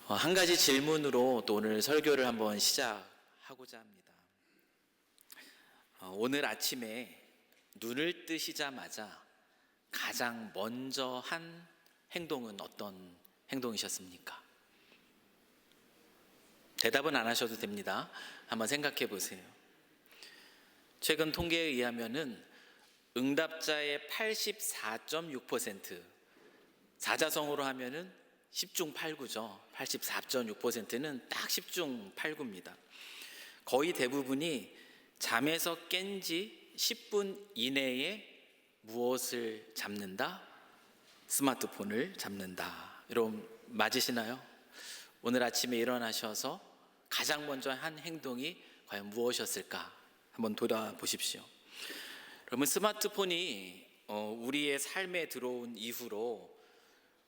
한 가지 질문으로 또 오늘 설교를 한번 시작하고자 합니다. 오늘 아침에 눈을 뜨시자마자 가장 먼저 한 행동은 어떤 행동이셨습니까? 대답은 안 하셔도 됩니다. 한번 생각해 보세요. 최근 통계에 의하면은 응답자의 84.6%, 사자성어로 하면은 10중 8구죠. 84.6%는 딱 10중 8구입니다. 거의 대부분이 잠에서 깬 지 10분 이내에 무엇을 잡는다? 스마트폰을 잡는다. 여러분 맞으시나요? 오늘 아침에 일어나셔서 가장 먼저 한 행동이 과연 무엇이었을까? 한번 돌아보십시오. 여러분 스마트폰이 우리의 삶에 들어온 이후로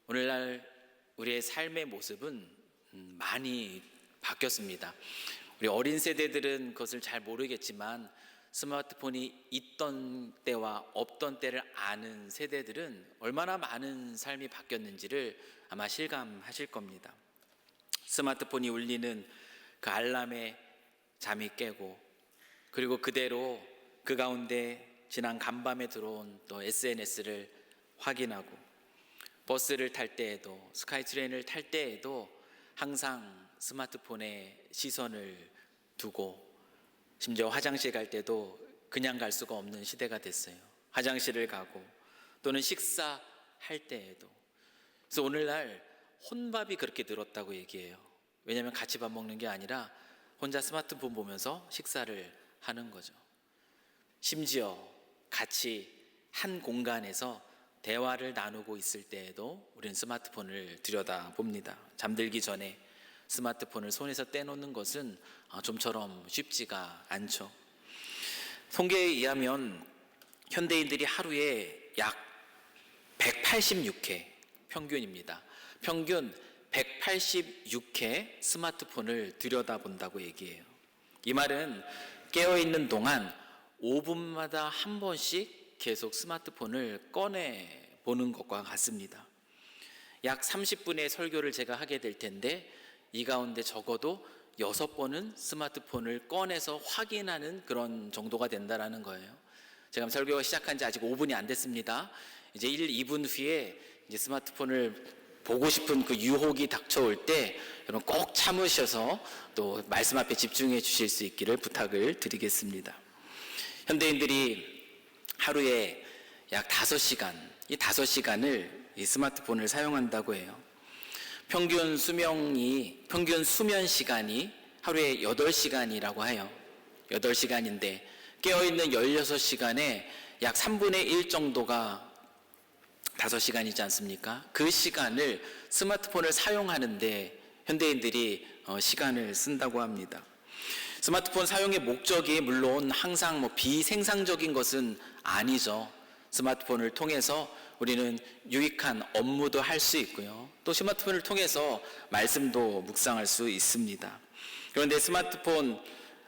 오늘날 우리의 삶의 모습은 많이 바뀌었습니다. 우리 어린 세대들은 그것을 잘 모르겠지만 스마트폰이 있던 때와 없던 때를 아는 세대들은 얼마나 많은 삶이 바뀌었는지를 아마 실감하실 겁니다. 스마트폰이 울리는 그 알람에 잠이 깨고, 그리고 그대로 그 가운데 지난 간밤에 들어온 또 SNS를 확인하고, 버스를 탈 때에도, 스카이트레인을 탈 때에도 항상 스마트폰에 시선을 두고, 심지어 화장실 갈 때도 그냥 갈 수가 없는 시대가 됐어요. 화장실을 가고 또는 식사할 때에도. 그래서 오늘날 혼밥이 그렇게 늘었다고 얘기해요. 왜냐하면 같이 밥 먹는 게 아니라 혼자 스마트폰 보면서 식사를 하는 거죠. 심지어 같이 한 공간에서 대화를 나누고 있을 때에도 우리는 스마트폰을 들여다봅니다. 잠들기 전에 스마트폰을 손에서 떼놓는 것은 좀처럼 쉽지가 않죠. 통계에 의하면 현대인들이 하루에 약 186회, 평균입니다. 평균 186회 스마트폰을 들여다본다고 얘기해요. 이 말은 깨어있는 동안 5분마다 한 번씩 계속 스마트폰을 꺼내 보는 것과 같습니다. 약 30분의 설교를 제가 하게 될 텐데 이 가운데 적어도 6번은 스마트폰을 꺼내서 확인하는 그런 정도가 된다는 거예요. 제가 설교가 시작한 지 아직 5분이 안 됐습니다. 이제 1, 2분 후에 이제 스마트폰을 보고 싶은 그 유혹이 닥쳐올 때 여러분 꼭 참으셔서 또 말씀 앞에 집중해 주실 수 있기를 부탁을 드리겠습니다. 현대인들이 하루에 약 5시간, 이 5시간을 이 스마트폰을 사용한다고 해요. 평균 수면 시간이 하루에 8시간이라고 해요. 8시간인데 깨어있는 16시간에 약 3분의 1 정도가 5시간이지 않습니까? 그 시간을 스마트폰을 사용하는데 현대인들이 시간을 쓴다고 합니다. 스마트폰 사용의 목적이 물론 항상 비생산적인 것은 아니죠. 스마트폰을 통해서 우리는 유익한 업무도 할 수 있고요. 또 스마트폰을 통해서 말씀도 묵상할 수 있습니다. 그런데 스마트폰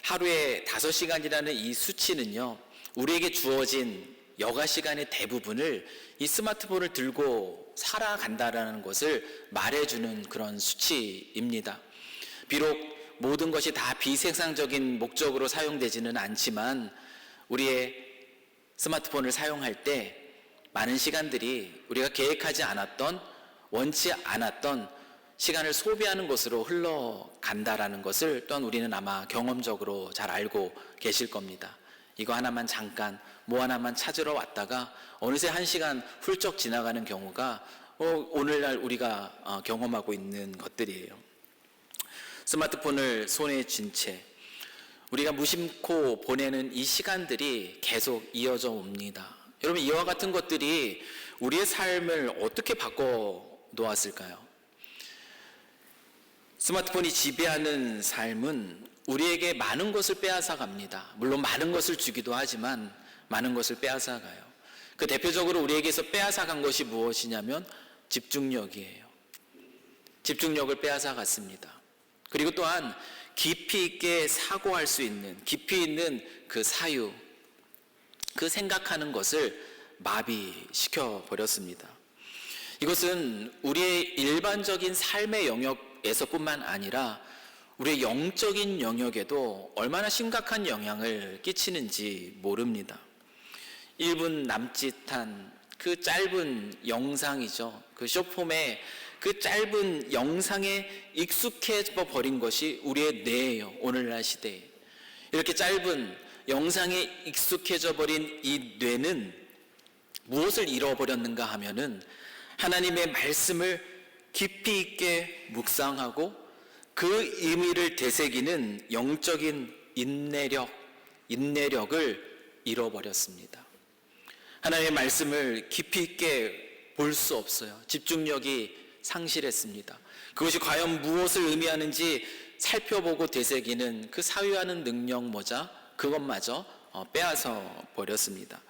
하루에 5시간이라는 이 수치는요, 우리에게 주어진 여가 시간의 대부분을 이 스마트폰을 들고 살아간다라는 것을 말해주는 그런 수치입니다. 비록 모든 것이 다 비생산적인 목적으로 사용되지는 않지만 우리의 스마트폰을 사용할 때 많은 시간들이 우리가 계획하지 않았던, 원치 않았던 시간을 소비하는 것으로 흘러간다라는 것을 또한 우리는 아마 경험적으로 잘 알고 계실 겁니다. 이거 하나만 잠깐, 뭐 하나만 찾으러 왔다가 어느새 1시간 훌쩍 지나가는 경우가 오늘날 우리가 경험하고 있는 것들이에요. 스마트폰을 손에 쥔 채 우리가 무심코 보내는 이 시간들이 계속 이어져 옵니다. 여러분 이와 같은 것들이 우리의 삶을 어떻게 바꿔 놓았을까요? 스마트폰이 지배하는 삶은 우리에게 많은 것을 빼앗아 갑니다. 물론 많은 것을 주기도 하지만 많은 것을 빼앗아 가요. 그 대표적으로 우리에게서 빼앗아 간 것이 무엇이냐면 집중력이에요. 집중력을 빼앗아 갔습니다. 그리고 또한 깊이 있게 사고할 수 있는, 깊이 있는 그 사유, 그 생각하는 것을 마비시켜 버렸습니다. 이것은 우리의 일반적인 삶의 영역 영역에서뿐만 아니라 우리의 영적인 영역에도 얼마나 심각한 영향을 끼치는지 모릅니다. 1분 남짓한 그 짧은 영상이죠. 그 숏폼의 그 짧은 영상에 익숙해져 버린 것이 우리의 뇌예요. 오늘날 시대에. 이렇게 짧은 영상에 익숙해져 버린 이 뇌는 무엇을 잃어버렸는가 하면은 하나님의 말씀을 깊이 있게 묵상하고 그 의미를 되새기는 영적인 인내력을 잃어버렸습니다. 하나님의 말씀을 깊이 있게 볼 수 없어요. 집중력이 상실했습니다. 그것이 과연 무엇을 의미하는지 살펴보고 되새기는 그 사유하는 능력 모자, 그것마저 빼앗아 버렸습니다.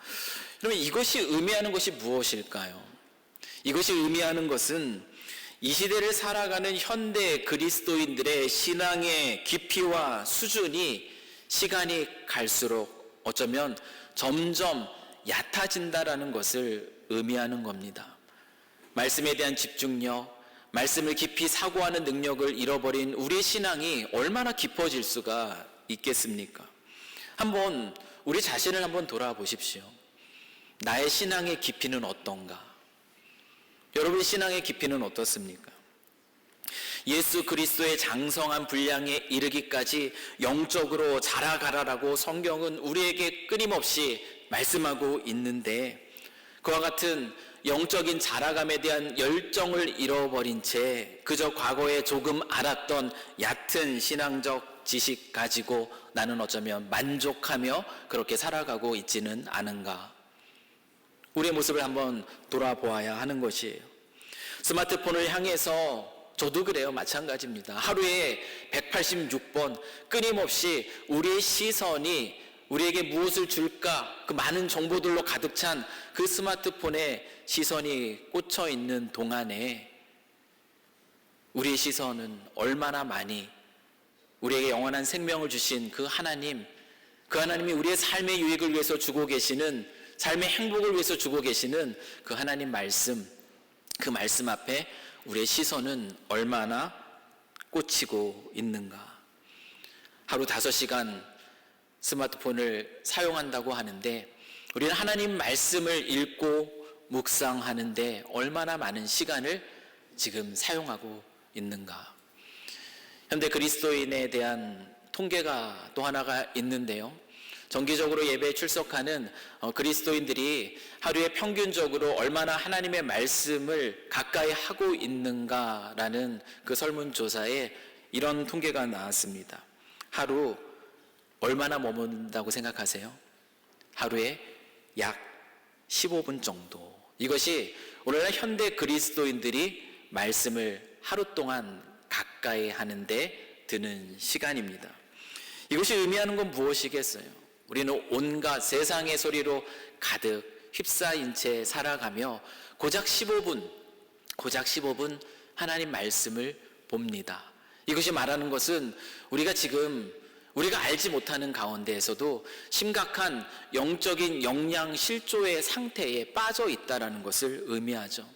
그러면 이것이 의미하는 것이 무엇일까요? 이것이 의미하는 것은 이 시대를 살아가는 현대 그리스도인들의 신앙의 깊이와 수준이 시간이 갈수록 어쩌면 점점 얕아진다라는 것을 의미하는 겁니다. 말씀에 대한 집중력, 말씀을 깊이 사고하는 능력을 잃어버린 우리의 신앙이 얼마나 깊어질 수가 있겠습니까? 한번 우리 자신을 한번 돌아보십시오. 나의 신앙의 깊이는 어떤가? 여러분의 신앙의 깊이는 어떻습니까? 예수 그리스도의 장성한 분량에 이르기까지 영적으로 자라가라라고 성경은 우리에게 끊임없이 말씀하고 있는데, 그와 같은 영적인 자라감에 대한 열정을 잃어버린 채 그저 과거에 조금 알았던 얕은 신앙적 지식 가지고 나는 어쩌면 만족하며 그렇게 살아가고 있지는 않은가? 우리의 모습을 한번 돌아보아야 하는 것이에요. 스마트폰을 향해서 저도 그래요. 마찬가지입니다. 하루에 186번 끊임없이 우리의 시선이 우리에게 무엇을 줄까? 그 많은 정보들로 가득 찬 그 스마트폰에 시선이 꽂혀 있는 동안에 우리의 시선은 얼마나 많이 우리에게 영원한 생명을 주신 그 하나님이 우리의 삶의 유익을 위해서 주고 계시는, 삶의 행복을 위해서 주고 계시는 그 하나님 말씀, 그 말씀 앞에 우리의 시선은 얼마나 꽂히고 있는가? 하루 5시간 스마트폰을 사용한다고 하는데 우리는 하나님 말씀을 읽고 묵상하는데 얼마나 많은 시간을 지금 사용하고 있는가? 현대 그리스도인에 대한 통계가 또 하나가 있는데요. 정기적으로 예배에 출석하는 그리스도인들이 하루에 평균적으로 얼마나 하나님의 말씀을 가까이 하고 있는가라는 그 설문조사에 이런 통계가 나왔습니다. 하루 얼마나 머문다고 생각하세요? 하루에 약 15분 정도. 이것이 오늘날 현대 그리스도인들이 말씀을 하루 동안 가까이 하는데 드는 시간입니다. 이것이 의미하는 건 무엇이겠어요? 우리는 온갖 세상의 소리로 가득 휩싸인 채 살아가며 고작 15분 하나님 말씀을 봅니다. 이것이 말하는 것은 우리가 알지 못하는 가운데에서도 심각한 영적인 영양 실조의 상태에 빠져 있다는 것을 의미하죠.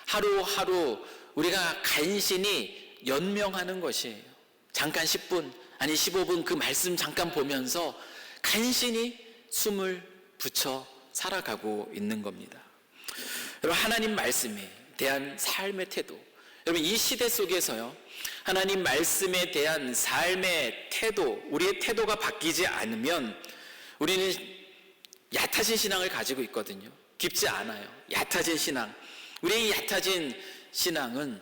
하루하루 우리가 간신히 연명하는 것이에요. 잠깐 10분 아니 15분 그 말씀 잠깐 보면서 간신히 숨을 붙여 살아가고 있는 겁니다. 여러분, 하나님 말씀에 대한 삶의 태도, 여러분 이 시대 속에서요, 하나님 말씀에 대한 삶의 태도, 우리의 태도가 바뀌지 않으면 우리는 얕아진 신앙을 가지고 있거든요. 깊지 않아요. 얕아진 신앙. 우리의 얕아진 신앙은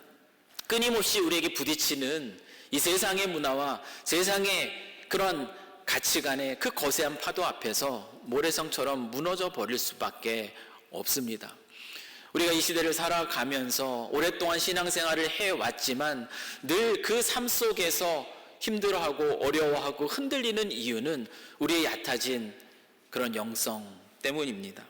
끊임없이 우리에게 부딪히는 이 세상의 문화와 세상의 그런 가치관의 그 거세한 파도 앞에서 모래성처럼 무너져 버릴 수밖에 없습니다. 우리가 이 시대를 살아가면서 오랫동안 신앙생활을 해왔지만 늘 그 삶 속에서 힘들어하고 어려워하고 흔들리는 이유는 우리의 얕아진 그런 영성 때문입니다.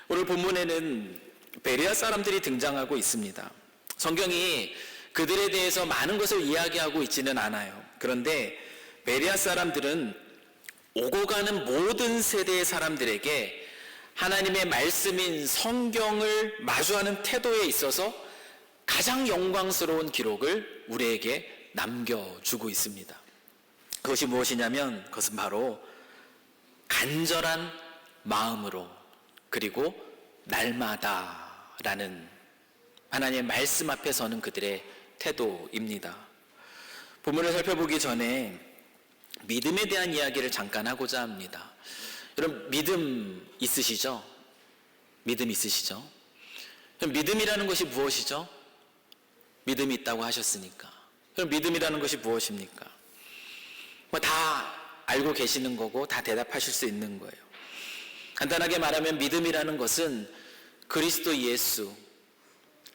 오늘 본문에는 베레아 사람들이 등장하고 있습니다. 성경이 그들에 대해서 많은 것을 이야기하고 있지는 않아요. 그런데 베레아 사람들은 오고 가는 모든 세대의 사람들에게 하나님의 말씀인 성경을 마주하는 태도에 있어서 가장 영광스러운 기록을 우리에게 남겨주고 있습니다. 그것이 무엇이냐면 그것은 바로 간절한 마음으로 그리고 날마다라는 하나님의 말씀 앞에 서는 그들의 태도입니다. 본문을 살펴보기 전에 믿음에 대한 이야기를 잠깐 하고자 합니다. 여러분, 믿음 있으시죠? 믿음 있으시죠? 그럼 믿음이라는 것이 무엇이죠? 믿음이 있다고 하셨으니까. 그럼 믿음이라는 것이 무엇입니까? 다 알고 계시는 거고 다 대답하실 수 있는 거예요. 간단하게 말하면 믿음이라는 것은 그리스도 예수,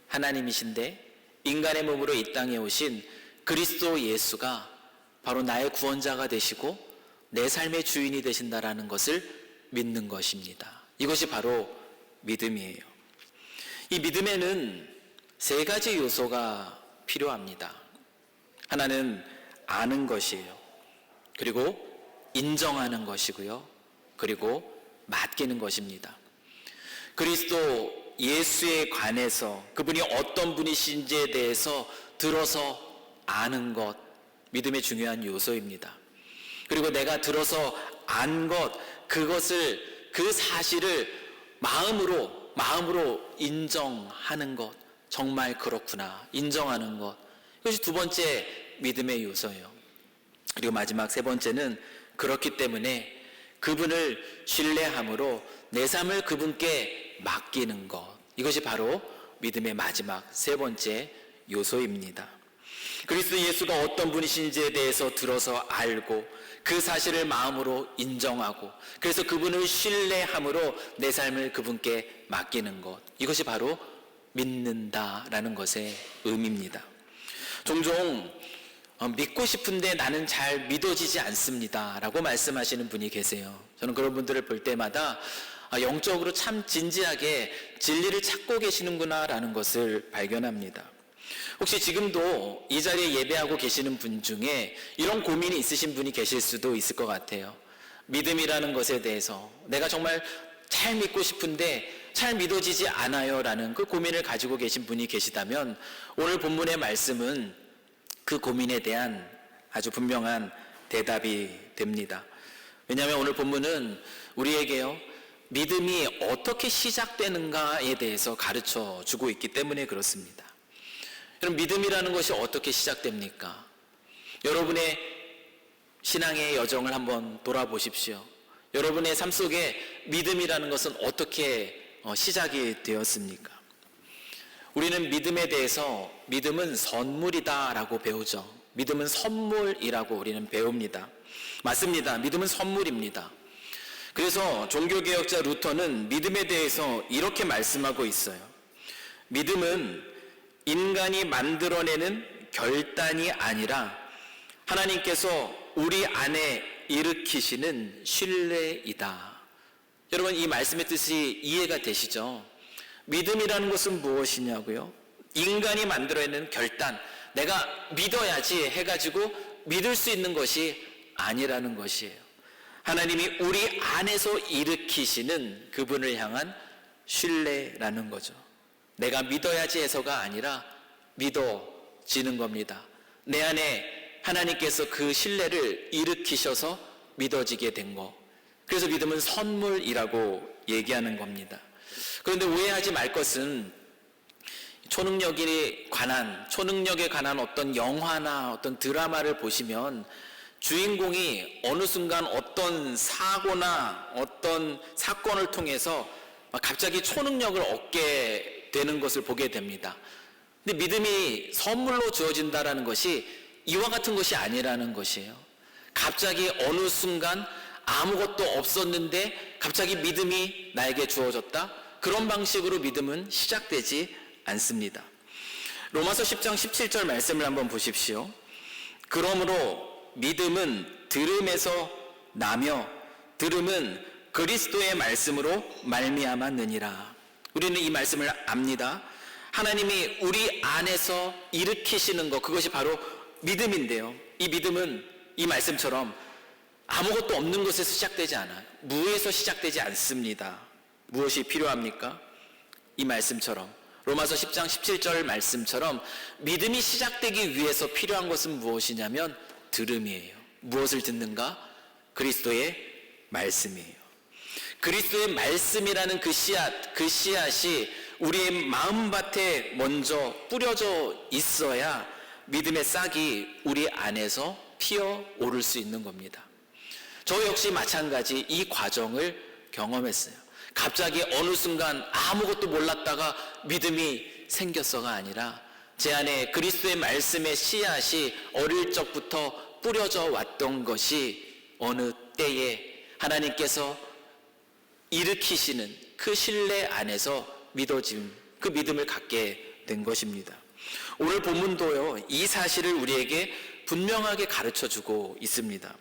하나님이신데 인간의 몸으로 이 땅에 오신 그리스도 예수가 바로 나의 구원자가 되시고 내 삶의 주인이 되신다라는 것을 믿는 것입니다. 이것이 바로 믿음이에요. 이 믿음에는 세 가지 요소가 필요합니다. 하나는 아는 것이에요. 그리고 인정하는 것이고요. 그리고 맡기는 것입니다. 그리스도 예수에 관해서 그분이 어떤 분이신지에 대해서 들어서 아는 것, 믿음의 중요한 요소입니다. 그리고 내가 들어서 안 것, 그 사실을 마음으로 인정하는 것, 정말 그렇구나, 인정하는 것. 이것이 두 번째 믿음의 요소예요. 그리고 마지막 세 번째는 그렇기 때문에 그분을 신뢰함으로 내 삶을 그분께 맡기는 것. 이것이 바로 믿음의 마지막 세 번째 요소입니다. 그리스도 예수가 어떤 분이신지에 대해서 들어서 알고 그 사실을 마음으로 인정하고 그래서 그분을 신뢰함으로 내 삶을 그분께 맡기는 것. 이것이 바로 믿는다라는 것의 의미입니다. 종종 믿고 싶은데 나는 잘 믿어지지 않습니다 라고 말씀하시는 분이 계세요. 저는 그런 분들을 볼 때마다 영적으로 참 진지하게 진리를 찾고 계시는구나 라는 것을 발견합니다. 혹시 지금도 이 자리에 예배하고 계시는 분 중에 이런 고민이 있으신 분이 계실 수도 있을 것 같아요. 믿음이라는 것에 대해서 내가 정말 잘 믿고 싶은데 잘 믿어지지 않아요 라는 그 고민을 가지고 계신 분이 계시다면 오늘 본문의 말씀은 그 고민에 대한 아주 분명한 대답이 됩니다. 왜냐하면 오늘 본문은 우리에게요, 믿음이 어떻게 시작되는가에 대해서 가르쳐 주고 있기 때문에 그렇습니다. 여러분, 믿음이라는 것이 어떻게 시작됩니까? 여러분의 신앙의 여정을 한번 돌아보십시오. 여러분의 삶 속에 믿음이라는 것은 어떻게 시작이 되었습니까? 우리는 믿음에 대해서 믿음은 선물이다 라고 배우죠. 믿음은 선물이라고 우리는 배웁니다. 맞습니다. 믿음은 선물입니다. 그래서 종교개혁자 루터는 믿음에 대해서 이렇게 말씀하고 있어요. 믿음은 인간이 만들어내는 결단이 아니라 하나님께서 우리 안에 일으키시는 신뢰이다. 여러분, 이 말씀의 뜻이 이해가 되시죠? 믿음이라는 것은 무엇이냐고요? 인간이 만들어내는 결단, 내가 믿어야지 해가지고 믿을 수 있는 것이 아니라는 것이에요. 하나님이 우리 안에서 일으키시는 그분을 향한 신뢰라는 거죠. 내가 믿어야지 해서가 아니라 믿어지는 겁니다. 내 안에 하나님께서 그 신뢰를 일으키셔서 믿어지게 된 거. 그래서 믿음은 선물이라고 얘기하는 겁니다. 그런데 오해하지 말 것은 초능력에 관한 어떤 영화나 어떤 드라마를 보시면 주인공이 어느 순간 어떤 사고나 어떤 사건을 통해서 갑자기 초능력을 얻게 되는 것을 보게 됩니다. 근데 믿음이 선물로 주어진다라는 것이 이와 같은 것이 아니라는 것이에요. 갑자기 어느 순간 아무것도 없었는데 갑자기 믿음이 나에게 주어졌다? 그런 방식으로 믿음은 시작되지 않습니다. 로마서 10장 17절 말씀을 한번 보십시오. 그러므로 믿음은 들음에서 나며 들음은 그리스도의 말씀으로 말미암았느니라. 우리는 이 말씀을 압니다. 하나님이 우리 안에서 일으키시는 것, 그것이 바로 믿음인데요. 이 믿음은 이 말씀처럼 아무것도 없는 것에서 시작되지 않아요. 무에서 시작되지 않습니다. 무엇이 필요합니까? 이 말씀처럼 로마서 10장 17절 말씀처럼 믿음이 시작되기 위해서 필요한 것은 무엇이냐면 들음이에요. 무엇을 듣는가? 그리스도의 말씀이에요. 그리스도의 말씀이라는 그 씨앗이 우리의 마음밭에 먼저 뿌려져 있어야 믿음의 싹이 우리 안에서 피어오를 수 있는 겁니다. 저 역시 마찬가지 이 과정을 경험했어요. 갑자기 어느 순간 아무것도 몰랐다가 믿음이 생겼어가 아니라 제 안에 그리스도의 말씀의 씨앗이 어릴 적부터 뿌려져 왔던 것이 어느 때에 하나님께서 일으키시는 그 신뢰 안에서 믿어짐, 그 믿음을 갖게 된 것입니다. 오늘 본문도요, 이 사실을 우리에게 분명하게 가르쳐주고 있습니다.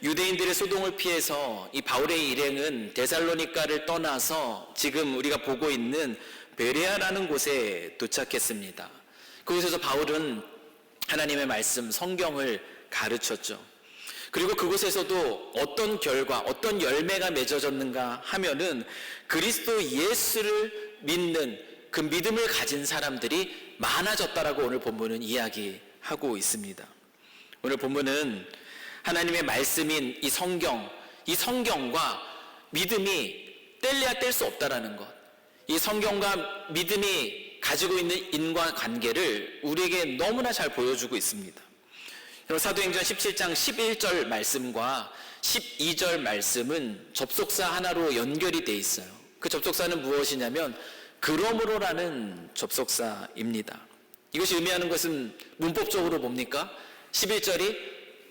유대인들의 소동을 피해서 이 바울의 일행은 데살로니가를 떠나서 지금 우리가 보고 있는 베레아라는 곳에 도착했습니다. 그곳에서 바울은 하나님의 말씀, 성경을 가르쳤죠. 그리고 그곳에서도 어떤 결과, 어떤 열매가 맺어졌는가 하면은 그리스도 예수를 믿는 그 믿음을 가진 사람들이 많아졌다라고 오늘 본문은 이야기하고 있습니다. 오늘 본문은 하나님의 말씀인 이 성경과 믿음이 뗄래야 뗄 수 없다라는 것, 이 성경과 믿음이 가지고 있는 인과관계를 우리에게 너무나 잘 보여주고 있습니다. 사도행전 17장 11절 말씀과 12절 말씀은 접속사 하나로 연결이 돼 있어요. 그 접속사는 무엇이냐면 그러므로라는 접속사입니다. 이것이 의미하는 것은 문법적으로 뭡니까? 11절이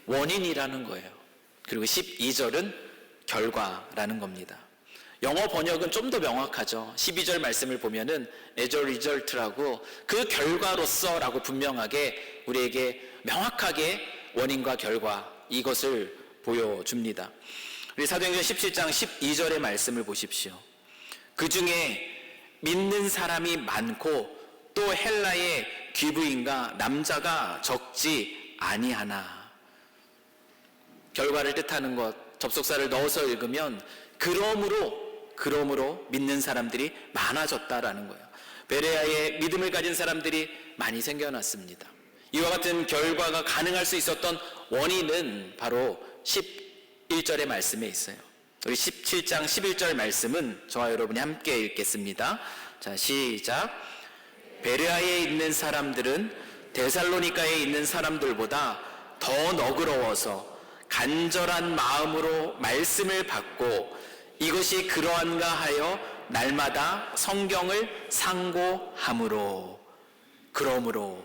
원인이라는 거예요. 그리고 12절은 결과라는 겁니다. 영어 번역은 좀 더 명확하죠. 12절 말씀을 보면은 as a result라고 그 결과로서라고 분명하게 우리에게 명확하게 원인과 결과 이것을 보여줍니다. 우리 사도행전 17장 12절의 말씀을 보십시오. 그 중에 믿는 사람이 많고 또 헬라의 귀부인과 남자가 적지 아니하나. 결과를 뜻하는 것, 접속사를 넣어서 읽으면 그러므로 믿는 사람들이 많아졌다라는 거예요. 베레아에 믿음을 가진 사람들이 많이 생겨났습니다. 이와 같은 결과가 가능할 수 있었던 원인은 바로 11절의 말씀에 있어요. 우리 17장 11절 말씀은 저와 여러분이 함께 읽겠습니다. 자, 시작. 베레아에 있는 사람들은 데살로니가에 있는 사람들보다 더 너그러워서 간절한 마음으로 말씀을 받고 이것이 그러한가 하여 날마다 성경을 상고함으로 그러므로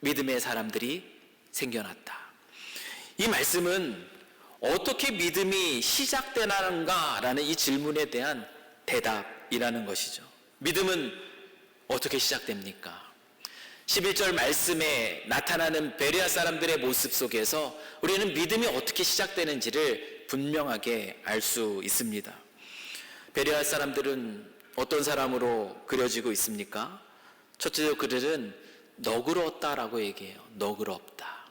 믿음의 사람들이 생겨났다. 이 말씀은 어떻게 믿음이 시작되는가라는 이 질문에 대한 대답이라는 것이죠. 믿음은 어떻게 시작됩니까? 11절 말씀에 나타나는 베레아 사람들의 모습 속에서 우리는 믿음이 어떻게 시작되는지를 분명하게 알 수 있습니다. 베레아 사람들은 어떤 사람으로 그려지고 있습니까? 첫째로 그들은 너그러웠다라고 얘기해요. 너그럽다.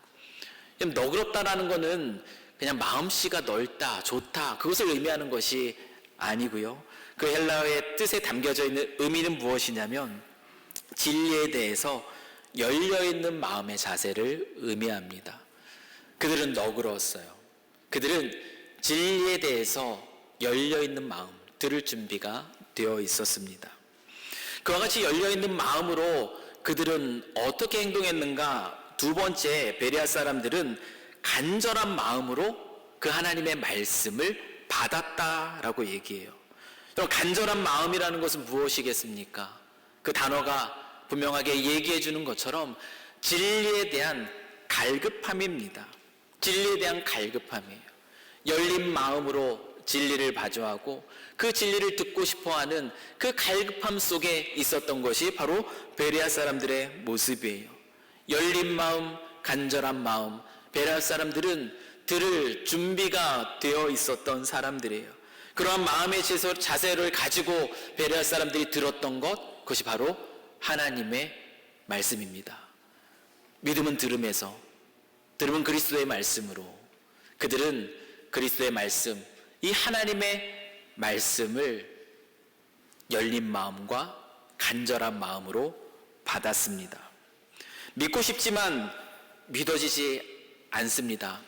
너그럽다라는 것은 그냥 마음씨가 넓다, 좋다 그것을 의미하는 것이 아니고요. 그 헬라어의 뜻에 담겨져 있는 의미는 무엇이냐면 진리에 대해서 열려있는 마음의 자세를 의미합니다. 그들은 너그러웠어요. 그들은 진리에 대해서 열려있는 마음 들을 준비가 되어 있었습니다. 그와 같이 열려있는 마음으로 그들은 어떻게 행동했는가? 두 번째, 베레아 사람들은 간절한 마음으로 그 하나님의 말씀을 받았다라고 얘기해요. 그럼 간절한 마음이라는 것은 무엇이겠습니까? 그 단어가 분명하게 얘기해 주는 것처럼 진리에 대한 갈급함입니다. 진리에 대한 갈급함이에요. 열린 마음으로 진리를 마주하고 그 진리를 듣고 싶어하는 그 갈급함 속에 있었던 것이 바로 베레아 사람들의 모습이에요. 열린 마음, 간절한 마음. 베레아 사람들은 들을 준비가 되어 있었던 사람들이에요. 그러한 마음의 자세를 가지고 베레아 사람들이 들었던 것, 그것이 바로 하나님의 말씀입니다. 믿음은 들음에서, 들음은 그리스도의 말씀으로. 그들은 그리스도의 말씀, 이 하나님의 말씀을 열린 마음과 간절한 마음으로 받았습니다. 믿고 싶지만 믿어지지 않습니다.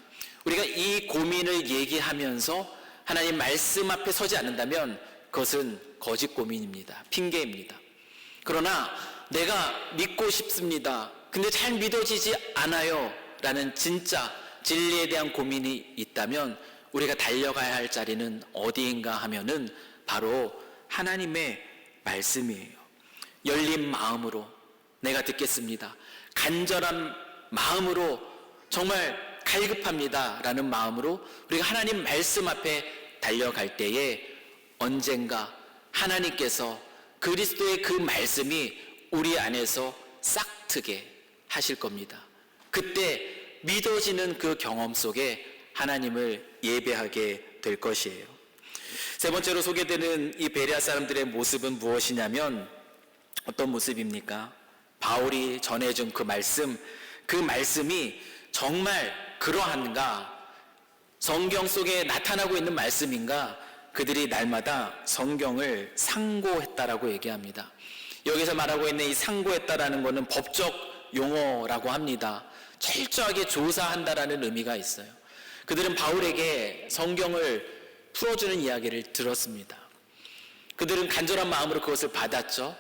우리가 이 고민을 얘기하면서 하나님 말씀 앞에 서지 않는다면 그것은 거짓 고민입니다. 핑계입니다. 그러나 내가 믿고 싶습니다. 근데 잘 믿어지지 않아요. 라는 진짜 진리에 대한 고민이 있다면 우리가 달려가야 할 자리는 어디인가 하면은 바로 하나님의 말씀이에요. 열린 마음으로 내가 듣겠습니다. 간절한 마음으로 정말 갈급합니다 라는 마음으로 우리가 하나님 말씀 앞에 달려갈 때에 언젠가 하나님께서 그리스도의 그 말씀이 우리 안에서 싹트게 하실 겁니다. 그때 믿어지는 그 경험 속에 하나님을 예배하게 될 것이에요. 세 번째로 소개되는 이 베레아 사람들의 모습은 무엇이냐면 어떤 모습입니까? 바울이 전해준 그 말씀이 정말 그러한가? 성경 속에 나타나고 있는 말씀인가? 그들이 날마다 성경을 상고했다라고 얘기합니다. 여기서 말하고 있는 이 상고했다라는 것은 법적 용어라고 합니다. 철저하게 조사한다라는 의미가 있어요. 그들은 바울에게 성경을 풀어주는 이야기를 들었습니다. 그들은 간절한 마음으로 그것을 받았죠.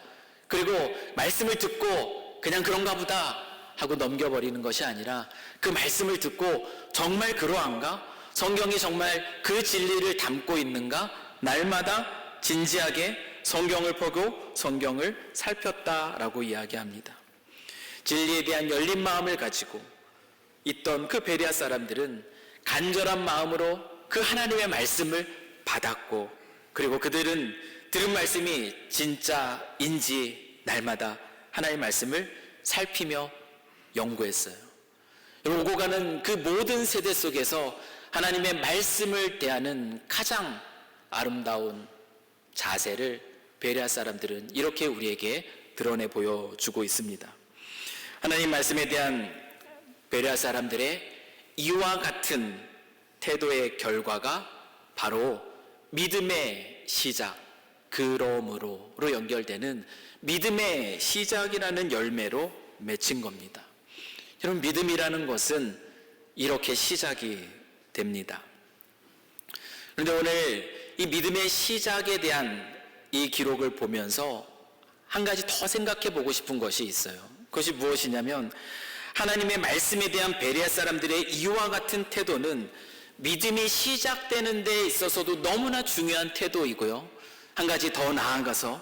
그리고 말씀을 듣고 그냥 그런가 보다 하고 넘겨버리는 것이 아니라 그 말씀을 듣고 정말 그러한가? 성경이 정말 그 진리를 담고 있는가? 날마다 진지하게 성경을 보고 성경을 살폈다라고 이야기합니다. 진리에 대한 열린 마음을 가지고 있던 그 베레아 사람들은 간절한 마음으로 그 하나님의 말씀을 받았고, 그리고 그들은 들은 말씀이 진짜인지 날마다 하나님의 말씀을 살피며 연구했어요. 오고 가는 그 모든 세대 속에서 하나님의 말씀을 대하는 가장 아름다운 자세를 베레아 사람들은 이렇게 우리에게 드러내 보여주고 있습니다. 하나님 말씀에 대한 베레아 사람들의 이와 같은 태도의 결과가 바로 믿음의 시작, 그러므로로 연결되는 믿음의 시작이라는 열매로 맺힌 겁니다. 여러분, 믿음이라는 것은 이렇게 시작이 됩니다. 그런데 오늘 이 믿음의 시작에 대한 이 기록을 보면서 한 가지 더 생각해 보고 싶은 것이 있어요. 그것이 무엇이냐면 하나님의 말씀에 대한 베레아 사람들의 이와 같은 태도는 믿음이 시작되는 데 있어서도 너무나 중요한 태도이고요. 한 가지 더 나아가서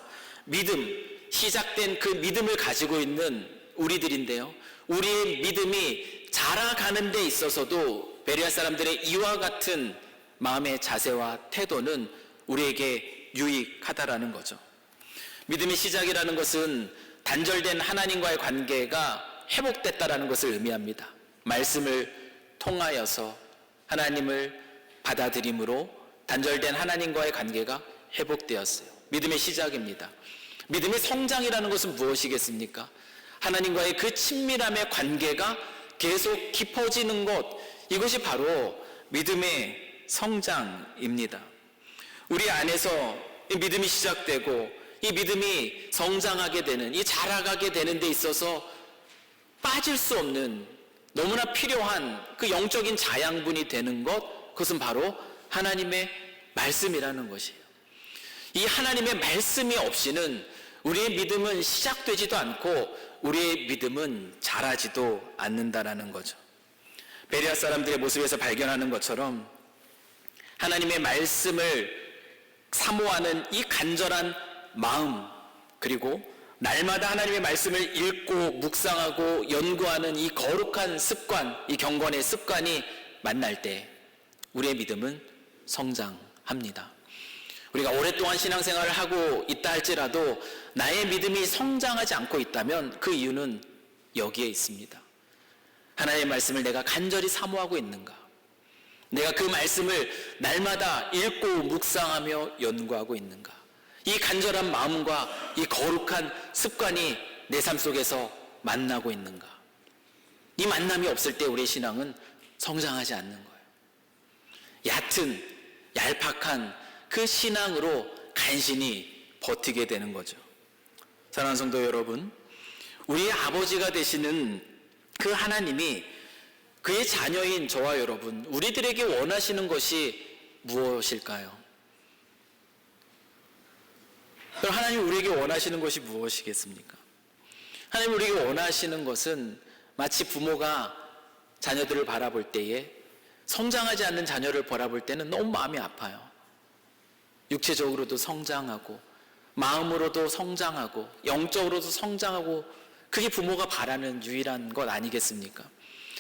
시작된 그 믿음을 가지고 있는 우리들인데요. 우리의 믿음이 자라가는 데 있어서도 베레아 사람들의 이와 같은 마음의 자세와 태도는 우리에게 유익하다라는 거죠. 믿음의 시작이라는 것은 단절된 하나님과의 관계가 회복됐다라는 것을 의미합니다. 말씀을 통하여서 하나님을 받아들임으로 단절된 하나님과의 관계가 회복되었어요. 믿음의 시작입니다. 믿음의 성장이라는 것은 무엇이겠습니까? 하나님과의 그 친밀함의 관계가 계속 깊어지는 것, 이것이 바로 믿음의 성장입니다. 우리 안에서 이 믿음이 시작되고 이 믿음이 성장하게 되는, 이 자라가게 되는 데 있어서 빠질 수 없는 너무나 필요한 그 영적인 자양분이 되는 것, 그것은 바로 하나님의 말씀이라는 것이에요. 이 하나님의 말씀이 없이는 우리의 믿음은 시작되지도 않고 우리의 믿음은 자라지도 않는다라는 거죠. 베레아 사람들의 모습에서 발견하는 것처럼 하나님의 말씀을 사모하는 이 간절한 마음, 그리고 날마다 하나님의 말씀을 읽고 묵상하고 연구하는 이 거룩한 습관, 이 경건의 습관이 만날 때 우리의 믿음은 성장합니다. 우리가 오랫동안 신앙생활을 하고 있다 할지라도 나의 믿음이 성장하지 않고 있다면 그 이유는 여기에 있습니다. 하나님의 말씀을 내가 간절히 사모하고 있는가? 내가 그 말씀을 날마다 읽고 묵상하며 연구하고 있는가? 이 간절한 마음과 이 거룩한 습관이 내 삶 속에서 만나고 있는가? 이 만남이 없을 때 우리의 신앙은 성장하지 않는 거예요. 얕은, 얄팍한 그 신앙으로 간신히 버티게 되는 거죠. 사랑하는 성도 여러분, 우리의 아버지가 되시는 그 하나님이 그의 자녀인 저와 여러분, 우리들에게 원하시는 것이 무엇일까요? 그럼 하나님 우리에게 원하시는 것이 무엇이겠습니까? 하나님 우리에게 원하시는 것은 마치 부모가 자녀들을 바라볼 때에 성장하지 않는 자녀를 바라볼 때는 너무 마음이 아파요. 육체적으로도 성장하고 마음으로도 성장하고 영적으로도 성장하고, 그게 부모가 바라는 유일한 것 아니겠습니까?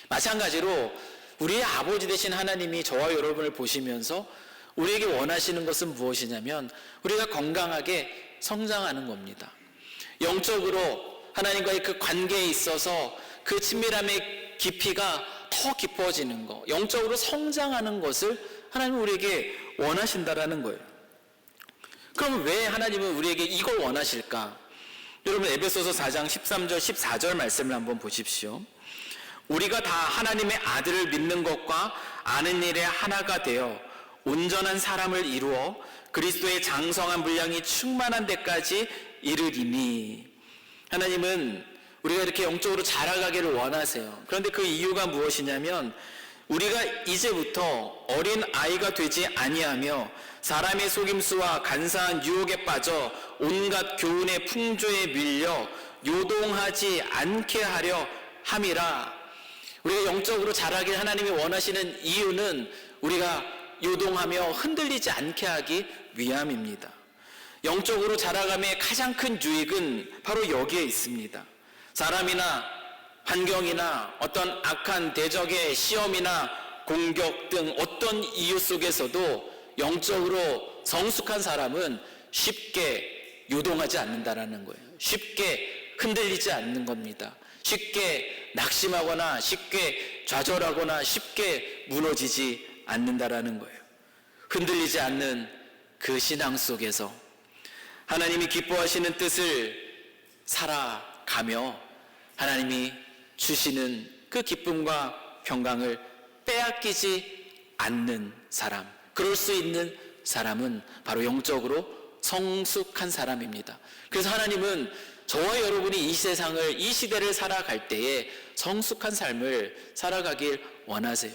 마찬가지로 우리의 아버지 되신 하나님이 저와 여러분을 보시면서 우리에게 원하시는 것은 무엇이냐면 우리가 건강하게 성장하는 겁니다. 영적으로 하나님과의 그 관계에 있어서 그 친밀함의 깊이가 더 깊어지는 것, 영적으로 성장하는 것을 하나님은 우리에게 원하신다라는 거예요. 그럼 왜 하나님은 우리에게 이걸 원하실까? 여러분, 에베소서 4장 13절 14절 말씀을 한번 보십시오. 우리가 다 하나님의 아들을 믿는 것과 아는 일에 하나가 되어 온전한 사람을 이루어 그리스도의 장성한 분량이 충만한 데까지 이르리니. 하나님은 우리가 이렇게 영적으로 자라가기를 원하세요. 그런데 그 이유가 무엇이냐면 우리가 이제부터 어린 아이가 되지 아니하며 사람의 속임수와 간사한 유혹에 빠져 온갖 교훈의 풍조에 밀려 요동하지 않게 하려 함이라. 우리가 영적으로 자라길 하나님이 원하시는 이유는 우리가 요동하며 흔들리지 않게 하기 위함입니다. 영적으로 자라감의 가장 큰 유익은 바로 여기에 있습니다. 사람이나 환경이나 어떤 악한 대적의 시험이나 공격 등 어떤 이유 속에서도 영적으로 성숙한 사람은 쉽게 요동하지 않는다라는 거예요. 쉽게 흔들리지 않는 겁니다. 쉽게 낙심하거나 쉽게 좌절하거나 쉽게 무너지지 않는다라는 거예요. 흔들리지 않는 그 신앙 속에서 하나님이 기뻐하시는 뜻을 살아가며 하나님이 주시는 그 기쁨과 평강을 빼앗기지 않는 사람, 그럴 수 있는 사람은 바로 영적으로 성숙한 사람입니다. 그래서 하나님은 저와 여러분이 이 세상을, 이 시대를 살아갈 때에 성숙한 삶을 살아가길 원하세요.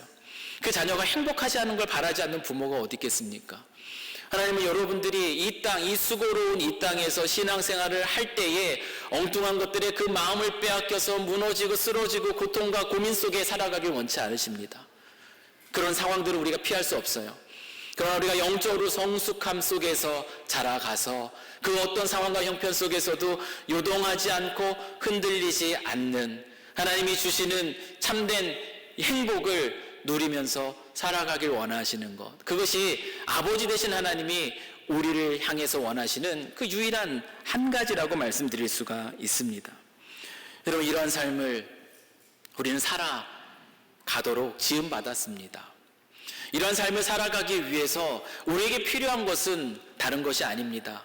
그 자녀가 행복하지 않은 걸 바라지 않는 부모가 어디 있겠습니까? 하나님은 여러분들이 이 땅, 이 수고로운 이 땅에서 신앙생활을 할 때에 엉뚱한 것들에 그 마음을 빼앗겨서 무너지고 쓰러지고 고통과 고민 속에 살아가길 원치 않으십니다. 그런 상황들을 우리가 피할 수 없어요. 그러나 우리가 영적으로 성숙함 속에서 자라가서 그 어떤 상황과 형편 속에서도 요동하지 않고 흔들리지 않는 하나님이 주시는 참된 행복을 누리면서 살아가길 원하시는 것, 그것이 아버지 되신 하나님이 우리를 향해서 원하시는 그 유일한 한 가지라고 말씀드릴 수가 있습니다. 여러분, 이러한 삶을 우리는 살아가도록 지음받았습니다. 이러한 삶을 살아가기 위해서 우리에게 필요한 것은 다른 것이 아닙니다.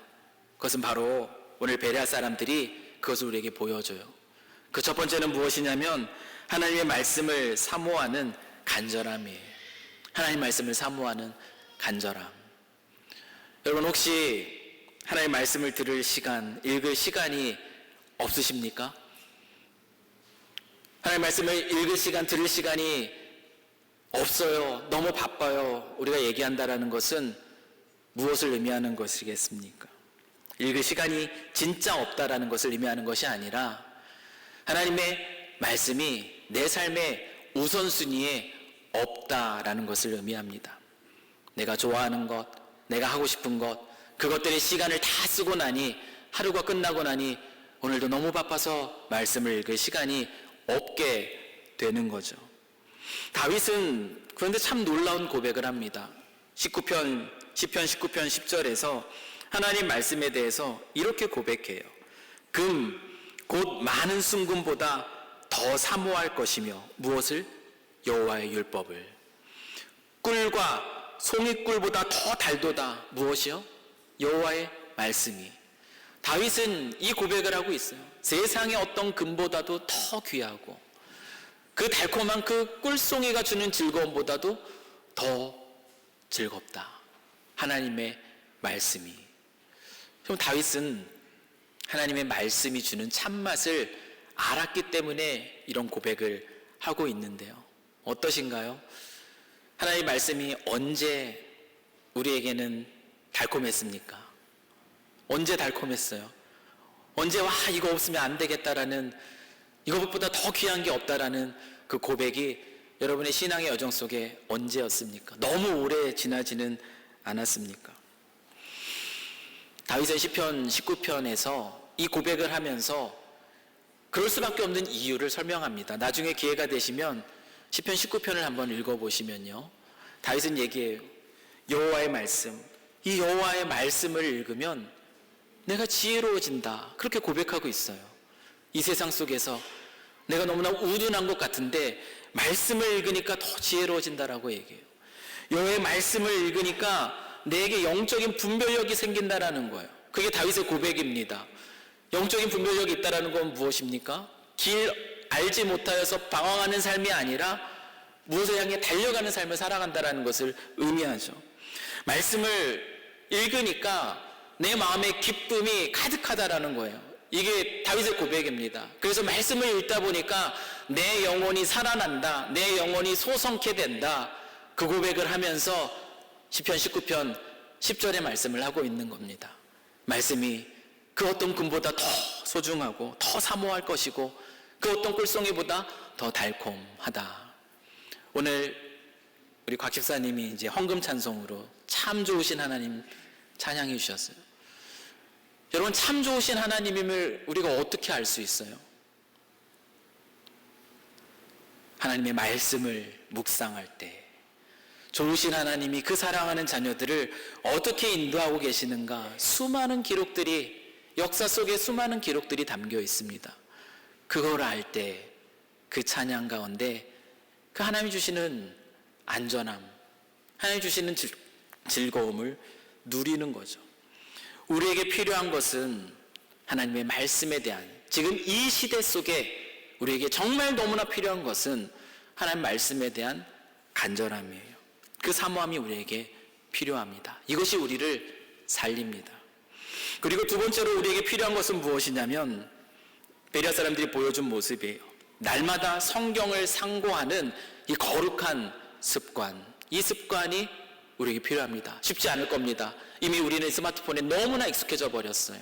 그것은 바로 오늘 베레아 사람들이 그것을 우리에게 보여줘요. 그 첫 번째는 무엇이냐면 하나님의 말씀을 사모하는 간절함이에요. 하나님 말씀을 사모하는 간절함. 여러분, 혹시 하나님 말씀을 들을 시간, 읽을 시간이 없으십니까? 하나님 말씀을 읽을 시간, 들을 시간이 없어요. 너무 바빠요. 우리가 얘기한다라는 것은 무엇을 의미하는 것이겠습니까? 읽을 시간이 진짜 없다라는 것을 의미하는 것이 아니라 하나님의 말씀이 내 삶의 우선순위에 없다라는 것을 의미합니다. 내가 좋아하는 것, 내가 하고 싶은 것, 그것들의 시간을 다 쓰고 나니 하루가 끝나고 나니 오늘도 너무 바빠서 말씀을 읽을 시간이 없게 되는 거죠. 다윗은 그런데 참 놀라운 고백을 합니다. 시편 19편 10절에서 하나님 말씀에 대해서 이렇게 고백해요. 금, 곧 많은 순금보다 더 사모할 것이며 무엇을? 여호와의 율법을. 꿀과 송이꿀보다 더 달도다. 무엇이요? 여호와의 말씀이. 다윗은 이 고백을 하고 있어요. 세상의 어떤 금보다도 더 귀하고 그 달콤한 그 꿀송이가 주는 즐거움보다도 더 즐겁다. 하나님의 말씀이. 그럼 다윗은 하나님의 말씀이 주는 참맛을 알았기 때문에 이런 고백을 하고 있는데요. 어떠신가요? 하나님의 말씀이 언제 우리에게는 달콤했습니까? 언제 달콤했어요? 언제 이거 없으면 안 되겠다라는, 이것보다 더 귀한 게 없다라는 그 고백이 여러분의 신앙의 여정 속에 언제였습니까? 너무 오래 지나지는 않았습니까? 다윗의 시편 19편에서 이 고백을 하면서 그럴 수밖에 없는 이유를 설명합니다. 나중에 기회가 되시면 시편 19편을 한번 읽어보시면요, 다윗은 얘기해요. 여호와의 말씀, 이 여호와의 말씀을 읽으면 내가 지혜로워진다, 그렇게 고백하고 있어요. 이 세상 속에서 내가 너무나 우둔한 것 같은데 말씀을 읽으니까 더 지혜로워진다라고 얘기해요. 여호와의 말씀을 읽으니까 내게 영적인 분별력이 생긴다라는 거예요. 그게 다윗의 고백입니다. 영적인 분별력이 있다라는 건 무엇입니까? 길 알지 못하여서 방황하는 삶이 아니라 무엇을 향해 달려가는 삶을 살아간다라는 것을 의미하죠. 말씀을 읽으니까 내 마음에 기쁨이 가득하다라는 거예요. 이게 다윗의 고백입니다. 그래서 말씀을 읽다 보니까 내 영혼이 살아난다, 내 영혼이 소성케 된다, 그 고백을 하면서 시편 19편 10절의 말씀을 하고 있는 겁니다. 말씀이 그 어떤 금보다 더 소중하고 더 사모할 것이고 그 어떤 꿀송이보다 더 달콤하다. 오늘 우리 곽 집사님이 이제 헌금 찬송으로 참 좋으신 하나님 찬양해 주셨어요. 여러분, 참 좋으신 하나님임을 우리가 어떻게 알 수 있어요? 하나님의 말씀을 묵상할 때 좋으신 하나님이 그 사랑하는 자녀들을 어떻게 인도하고 계시는가, 수많은 기록들이, 역사 속에 수많은 기록들이 담겨 있습니다. 그걸 알 때 그 찬양 가운데 그 하나님이 주시는 안전함, 하나님이 주시는 즐거움을 누리는 거죠. 우리에게 필요한 것은 하나님의 말씀에 대한, 지금 이 시대 속에 우리에게 정말 너무나 필요한 것은 하나님 말씀에 대한 간절함이에요. 그 사모함이 우리에게 필요합니다. 이것이 우리를 살립니다. 그리고 두 번째로 우리에게 필요한 것은 무엇이냐면 베레아 사람들이 보여준 모습이에요. 날마다 성경을 상고하는 이 거룩한 습관, 이 습관이 우리에게 필요합니다. 쉽지 않을 겁니다. 이미 우리는 스마트폰에 너무나 익숙해져 버렸어요.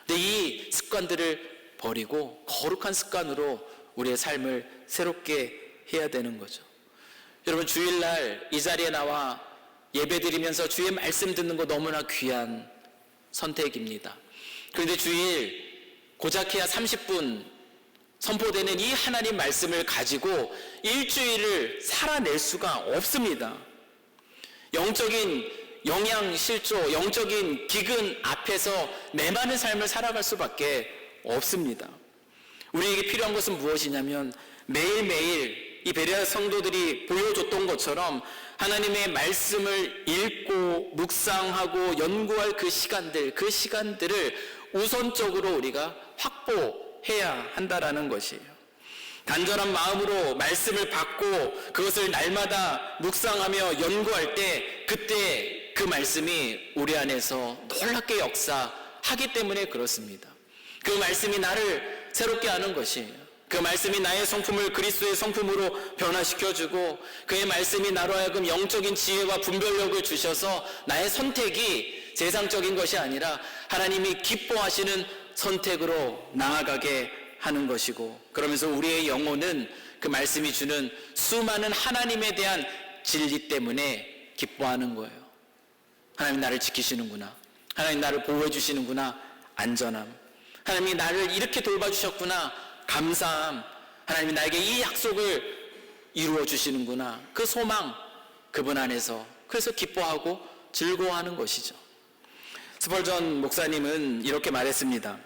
근데 이 습관들을 버리고 거룩한 습관으로 우리의 삶을 새롭게 해야 되는 거죠. 여러분, 주일날 이 자리에 나와 예배드리면서 주의 말씀 듣는 거 너무나 귀한 선택입니다. 그런데 주일 고작해야 30분 선포되는 이 하나님 말씀을 가지고 일주일을 살아낼 수가 없습니다. 영적인 영양실조, 영적인 기근 앞에서 메마른 삶을 살아갈 수밖에 없습니다. 우리에게 필요한 것은 무엇이냐면 매일매일 이 베레아 성도들이 보여줬던 것처럼 하나님의 말씀을 읽고 묵상하고 연구할 그 시간들을 우선적으로 우리가 확보해야 한다라는 것이에요. 간절한 마음으로 말씀을 받고 그것을 날마다 묵상하며 연구할 때, 그때 그 말씀이 우리 안에서 놀랍게 역사하기 때문에 그렇습니다. 그 말씀이 나를 새롭게 하는 것이에요. 그 말씀이 나의 성품을 그리스도의 성품으로 변화시켜주고, 그의 말씀이 나로 하여금 영적인 지혜와 분별력을 주셔서 나의 선택이 세상적인 것이 아니라 하나님이 기뻐하시는 선택으로 나아가게 하는 것이고, 그러면서 우리의 영혼은 그 말씀이 주는 수많은 하나님에 대한 진리 때문에 기뻐하는 거예요. 하나님 나를 지키시는구나, 하나님 나를 보호해 주시는구나, 안전함, 하나님이 나를 이렇게 돌봐주셨구나, 감사함, 하나님이 나에게 이 약속을 이루어 주시는구나, 그 소망, 그분 안에서 그래서 기뻐하고 즐거워하는 것이죠. 스펄전 목사님은 이렇게 말했습니다.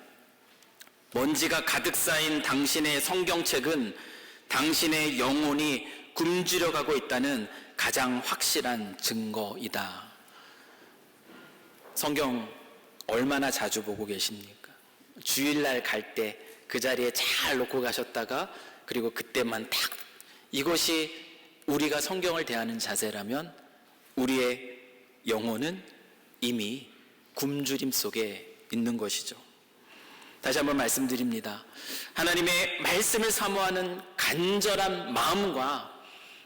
먼지가 가득 쌓인 당신의 성경책은 당신의 영혼이 굶주려가고 있다는 가장 확실한 증거이다. 성경 얼마나 자주 보고 계십니까? 주일날 갈 때 그 자리에 잘 놓고 가셨다가 그리고 그때만 딱, 이것이 우리가 성경을 대하는 자세라면 우리의 영혼은 이미 굶주림 속에 있는 것이죠. 다시 한번 말씀드립니다. 하나님의 말씀을 사모하는 간절한 마음과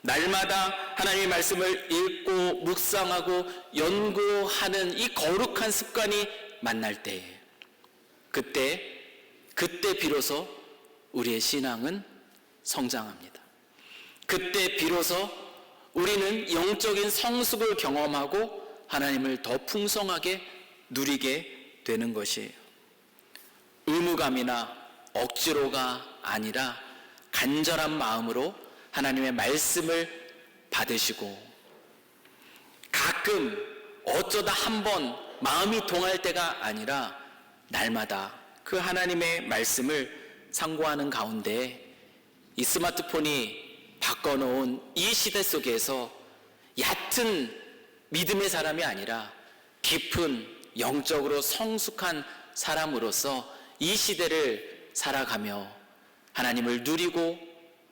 날마다 하나님의 말씀을 읽고 묵상하고 연구하는 이 거룩한 습관이 만날 때, 그때 비로소 우리의 신앙은 성장합니다. 그때 비로소 우리는 영적인 성숙을 경험하고 하나님을 더 풍성하게 누리게 되는 것이에요. 의무감이나 억지로가 아니라 간절한 마음으로 하나님의 말씀을 받으시고, 가끔 어쩌다 한번 마음이 동할 때가 아니라 날마다 그 하나님의 말씀을 상고하는 가운데 이 스마트폰이 바꿔놓은 이 시대 속에서 얕은 믿음의 사람이 아니라 깊은 영적으로 성숙한 사람으로서 이 시대를 살아가며 하나님을 누리고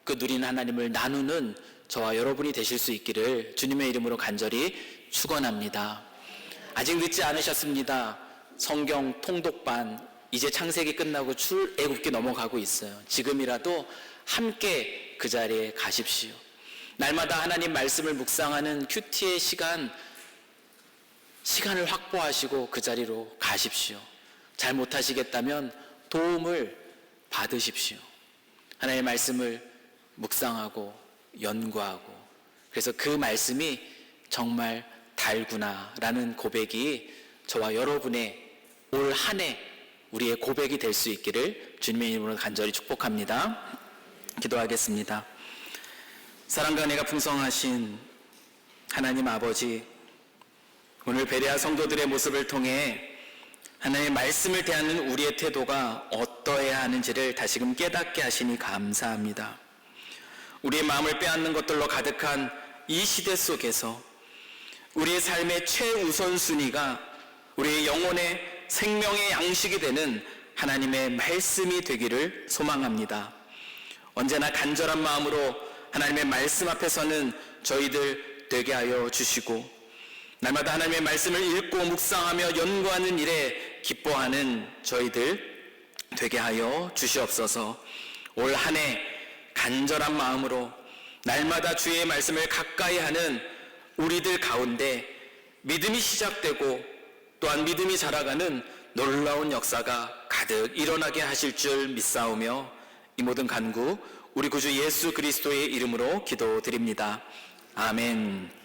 그 누린 하나님을 나누는 저와 여러분이 되실 수 있기를 주님의 이름으로 간절히 축원합니다. 아직 늦지 않으셨습니다. 성경 통독반 이제 창세기 끝나고 출애굽기 넘어가고 있어요. 지금이라도 함께 그 자리에 가십시오. 날마다 하나님 말씀을 묵상하는 큐티의 시간을 확보하시고 그 자리로 가십시오. 잘 못하시겠다면 도움을 받으십시오. 하나님의 말씀을 묵상하고 연구하고, 그래서 그 말씀이 정말 달구나라는 고백이 저와 여러분의 올 한 해 우리의 고백이 될 수 있기를 주님의 이름으로 간절히 축복합니다. 기도하겠습니다. 사랑과 은혜가 풍성하신 하나님 아버지, 오늘 베레아 성도들의 모습을 통해 하나님의 말씀을 대하는 우리의 태도가 어떠해야 하는지를 다시금 깨닫게 하시니 감사합니다. 우리의 마음을 빼앗는 것들로 가득한 이 시대 속에서 우리의 삶의 최우선순위가 우리의 영혼의 생명의 양식이 되는 하나님의 말씀이 되기를 소망합니다. 언제나 간절한 마음으로 하나님의 말씀 앞에서는 저희들 되게 하여 주시고, 날마다 하나님의 말씀을 읽고 묵상하며 연구하는 일에 기뻐하는 저희들 되게 하여 주시옵소서. 올 한 해 간절한 마음으로 날마다 주의 말씀을 가까이 하는 우리들 가운데 믿음이 시작되고 또한 믿음이 자라가는 놀라운 역사가 가득 일어나게 하실 줄 믿사오며, 이 모든 간구 우리 구주 예수 그리스도의 이름으로 기도드립니다. 아멘.